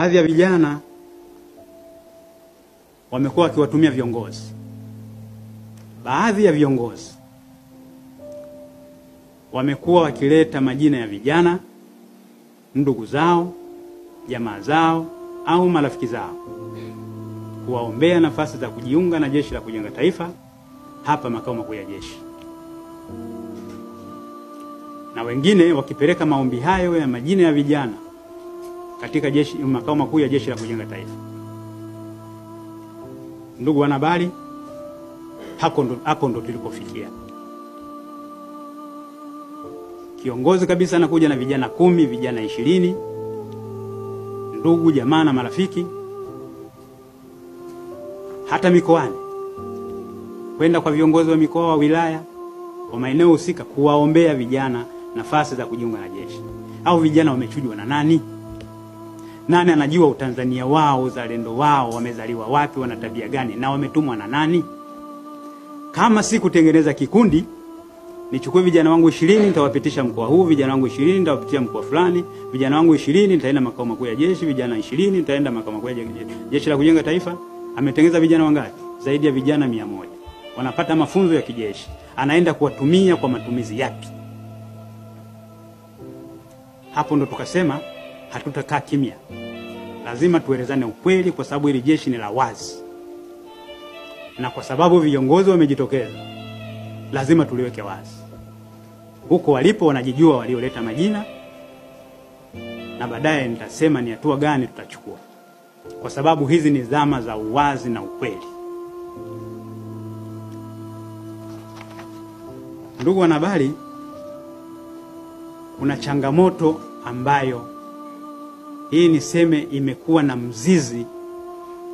Baadhi ya vijana wamekuwa wakiwatumia viongozi. Baadhi ya viongozi wamekuwa wakileta majina ya vijana, ndugu zao, jamaa zao au marafiki zao kuwaombea nafasi za kujiunga na Jeshi la Kujenga Taifa hapa makao makuu ya jeshi. Na wengine wakipeleka maombi hayo ya majina ya vijana katika makao makuu ya Jeshi la Kujenga Taifa. Ndugu wanahabari, hako ndo tulipofikia. Kiongozi kabisa anakuja na vijana 10, vijana 20, ndugu, jamaa na marafiki, hata mikoani, kwenda kwa viongozi wa mikoa, wa wilaya, wa maeneo husika kuwaombea vijana nafasi za kujiunga na jeshi. Au vijana wamechujwa na nani? Nani anajua utanzania wao, uzalendo wao, wamezaliwa wapi, wana tabia gani, na wametumwa na nani? Kama si kutengeneza kikundi, nichukue vijana wangu 20 nitawapitisha mkoa huu, vijana wangu 20 nitawapitia mkoa fulani, vijana wangu 20 nitaenda makao makuu ya jeshi, vijana 20 nitaenda makao makuu ya Jeshi la Kujenga Taifa. Ametengeneza vijana wangapi? Zaidi ya vijana 100. Wanapata mafunzo ya kijeshi. Anaenda kuwatumia kwa matumizi yapi? Hapo ndo tukasema hatutakaa kimya. Lazima tuelezane ukweli, kwa sababu hili jeshi ni la wazi. Na kwa sababu viongozi wamejitokeza, lazima tuliweke wazi. Huko walipo wanajijua walioleta majina, na baadaye nitasema ni hatua gani tutachukua. Kwa sababu hizi ni zama za uwazi na ukweli. Ndugu wanahabari, kuna changamoto ambayo hii niseme imekuwa na mzizi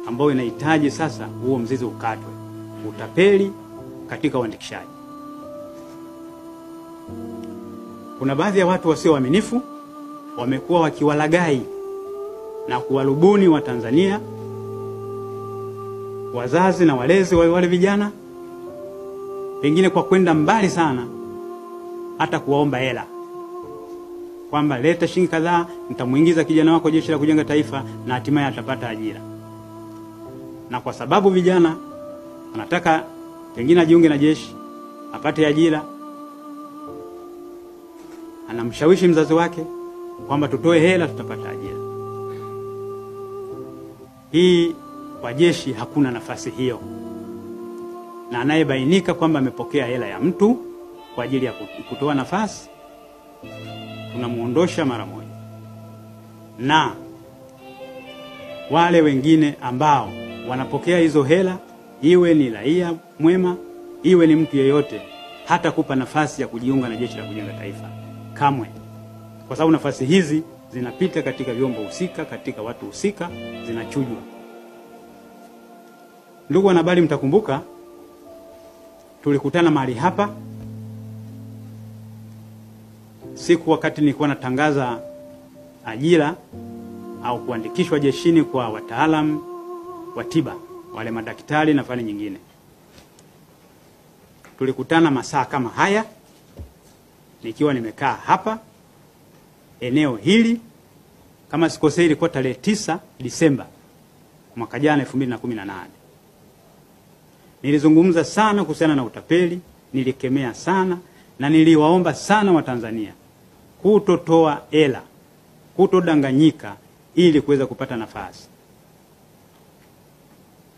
ambao inahitaji sasa huo mzizi ukatwe. Utapeli katika uandikishaji. Kuna baadhi ya watu wasio waaminifu wamekuwa wakiwalagai na kuwarubuni wa Tanzania, wazazi na walezi wa wale vijana, pengine kwa kwenda mbali sana hata kuwaomba hela, kwamba leta shilingi kadhaa nitamuingiza kijana wako Jeshi la Kujenga Taifa na hatimaye atapata ajira. Na kwa sababu vijana wanataka pengine ajiunge na jeshi, apate ajira, anamshawishi mzazi wake kwamba tutoe hela tutapata ajira. Hii kwa jeshi hakuna nafasi hiyo. Na anayebainika kwamba amepokea hela ya mtu kwa ajili ya kutoa nafasi, tunamuondosha mara moja. Na wale wengine ambao wanapokea hizo hela, iwe ni raia mwema, iwe ni mtu yeyote, hata kupa nafasi ya kujiunga na Jeshi la Kujenga Taifa kamwe. Kwa sababu nafasi hizi zinapita katika vyombo husika, katika watu husika, zinachujwa. Ndugu wanahabari, mtakumbuka tulikutana mahali hapa siku wakati nilikuwa natangaza ajira au kuandikishwa jeshini kwa wataalamu wa tiba, wale madaktari na fani nyingine. Tulikutana masaa kama haya, nikiwa nimekaa hapa eneo hili, kama sikosei ilikuwa tarehe 9 Disemba mwaka jana 2018. Nilizungumza sana kuhusiana na utapeli, nilikemea sana na niliwaomba sana Watanzania kutotoa hela, kutodanganyika ili kuweza kupata nafasi.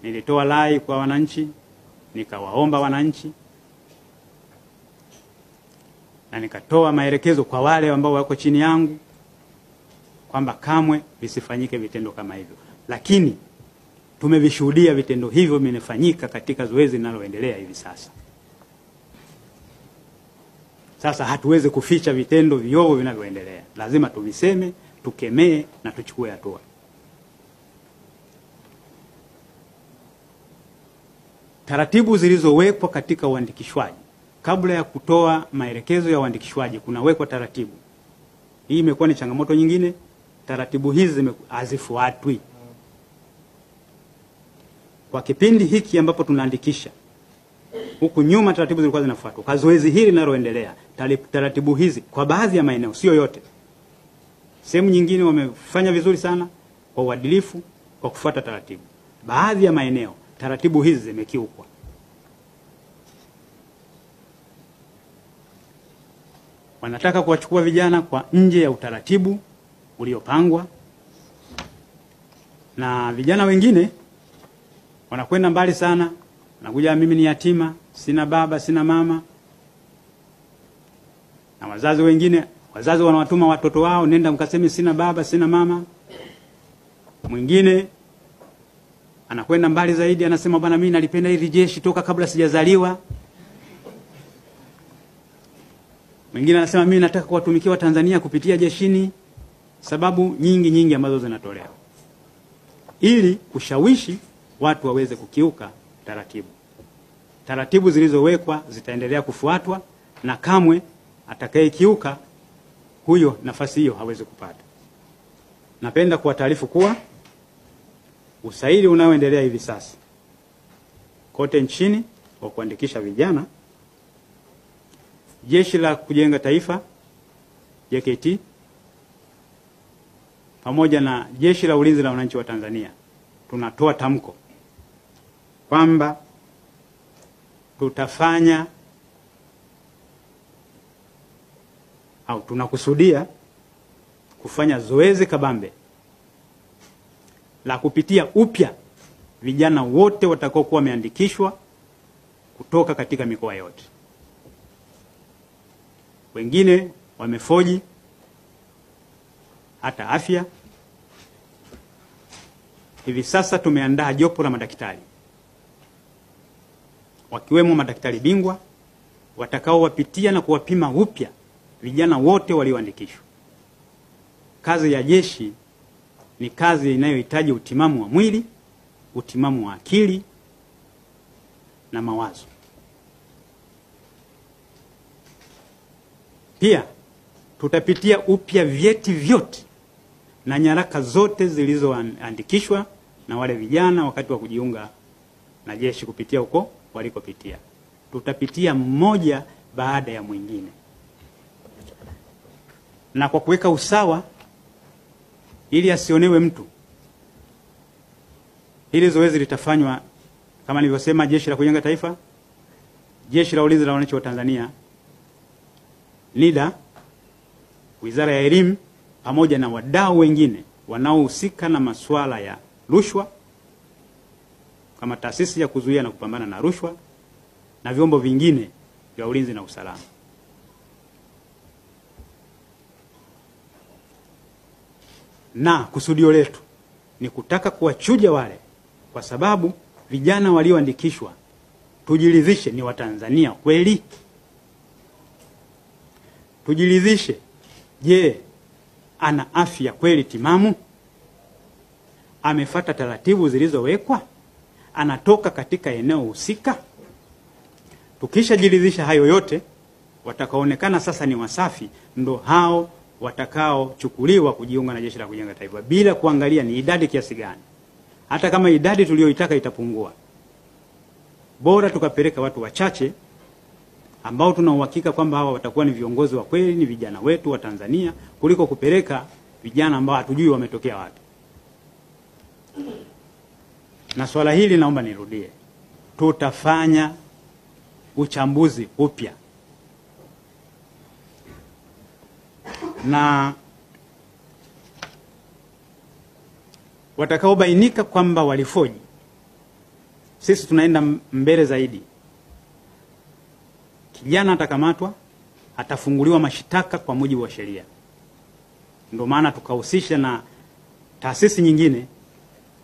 Nilitoa rai kwa wananchi, nikawaomba wananchi, na nikatoa maelekezo kwa wale ambao wako chini yangu kwamba kamwe visifanyike vitendo kama hivyo. Lakini tumevishuhudia vitendo hivyo vinafanyika katika zoezi linaloendelea hivi sasa. Sasa hatuwezi kuficha vitendo viovu vinavyoendelea. Lazima tuviseme, tukemee na tuchukue hatua. Taratibu zilizowekwa katika uandikishwaji, kabla ya kutoa maelekezo ya uandikishwaji kunawekwa taratibu. Hii imekuwa ni changamoto nyingine. Taratibu hizi hazifuatwi. Kwa kipindi hiki ambapo tunaandikisha, huku nyuma taratibu zilikuwa zinafuatwa. Kwa zoezi hili linaloendelea, taratibu hizi kwa baadhi ya maeneo, sio yote, sehemu nyingine wamefanya vizuri sana, kwa uadilifu, kwa kufuata taratibu. Baadhi ya maeneo taratibu hizi zimekiukwa. Wanataka kuwachukua vijana kwa nje ya utaratibu uliopangwa, na vijana wengine wanakwenda mbali sana. Wanakuja, mimi ni yatima, sina baba, sina mama. Na wazazi wengine, wazazi wanawatuma watoto wao, nenda mkaseme sina baba, sina mama. Mwingine anakwenda mbali zaidi, anasema bwana, mimi nalipenda hili jeshi toka kabla sijazaliwa. Mwingine anasema mimi nataka kuwatumikia Watanzania kupitia jeshini. Sababu nyingi ambazo zinatolewa ili kushawishi watu waweze kukiuka taratibu. Taratibu zilizowekwa zitaendelea kufuatwa, na kamwe atakayekiuka huyo nafasi hiyo hawezi kupata. Napenda kuwataarifu kuwa usaili unaoendelea hivi sasa kote nchini wa kuandikisha vijana, Jeshi la Kujenga Taifa JKT pamoja na Jeshi la Ulinzi la Wananchi wa Tanzania tunatoa tamko kwamba tutafanya au tunakusudia kufanya zoezi kabambe la kupitia upya vijana wote watakao kuwa wameandikishwa kutoka katika mikoa yote. Wengine wamefoji hata afya. Hivi sasa tumeandaa jopo la madaktari, wakiwemo madaktari bingwa watakao wapitia na kuwapima upya vijana wote walioandikishwa. Kazi ya jeshi ni kazi inayohitaji utimamu wa mwili, utimamu wa akili na mawazo. Pia tutapitia upya vyeti vyote na nyaraka zote zilizoandikishwa na wale vijana wakati wa kujiunga na jeshi kupitia huko walikopitia. Tutapitia mmoja baada ya mwingine. Na kwa kuweka usawa ili asionewe mtu, hili zoezi litafanywa kama nilivyosema: Jeshi la Kujenga Taifa, Jeshi la Ulinzi la Wananchi wa Tanzania, NIDA, Wizara ya Elimu pamoja na wadau wengine wanaohusika na masuala ya rushwa kama Taasisi ya Kuzuia na Kupambana na Rushwa na vyombo vingine vya ulinzi na usalama. Na kusudio letu ni kutaka kuwachuja wale, kwa sababu vijana walioandikishwa tujiridhishe ni Watanzania kweli. Tujiridhishe, je, ana afya kweli timamu? Amefuata taratibu zilizowekwa? Anatoka katika eneo husika? Tukishajiridhisha hayo yote, watakaonekana sasa ni wasafi, ndo hao watakaochukuliwa kujiunga na Jeshi la Kujenga Taifa bila kuangalia ni idadi kiasi gani. Hata kama idadi tuliyoitaka itapungua, bora tukapeleka watu wachache ambao tuna uhakika kwamba hawa watakuwa ni viongozi wa kweli, ni vijana wetu wa Tanzania, kuliko kupeleka vijana ambao hatujui wametokea wapi. Na swala hili naomba nirudie, tutafanya uchambuzi upya, na watakaobainika kwamba walifoji, sisi tunaenda mbele zaidi. Kijana atakamatwa, atafunguliwa mashitaka kwa mujibu wa sheria. Ndio maana tukahusisha na taasisi nyingine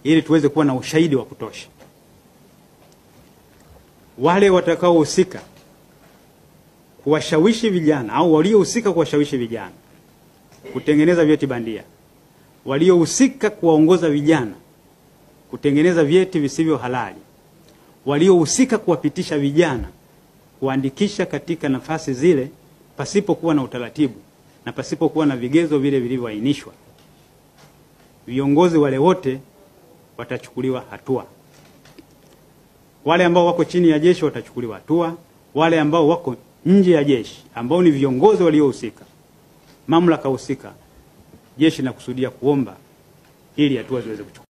ili tuweze kuwa na ushahidi wa kutosha. Wale watakaohusika kuwashawishi vijana au waliohusika kuwashawishi vijana kutengeneza vyeti bandia, waliohusika kuwaongoza vijana kutengeneza vyeti visivyo halali, waliohusika kuwapitisha vijana kuandikisha katika nafasi zile pasipokuwa na utaratibu na pasipokuwa na vigezo vile vilivyoainishwa, viongozi wale wote watachukuliwa hatua. Wale ambao wako chini ya jeshi watachukuliwa hatua. Wale ambao wako nje ya jeshi ambao ni viongozi waliohusika, mamlaka husika, jeshi linakusudia kuomba ili hatua ziweze kuchukuliwa.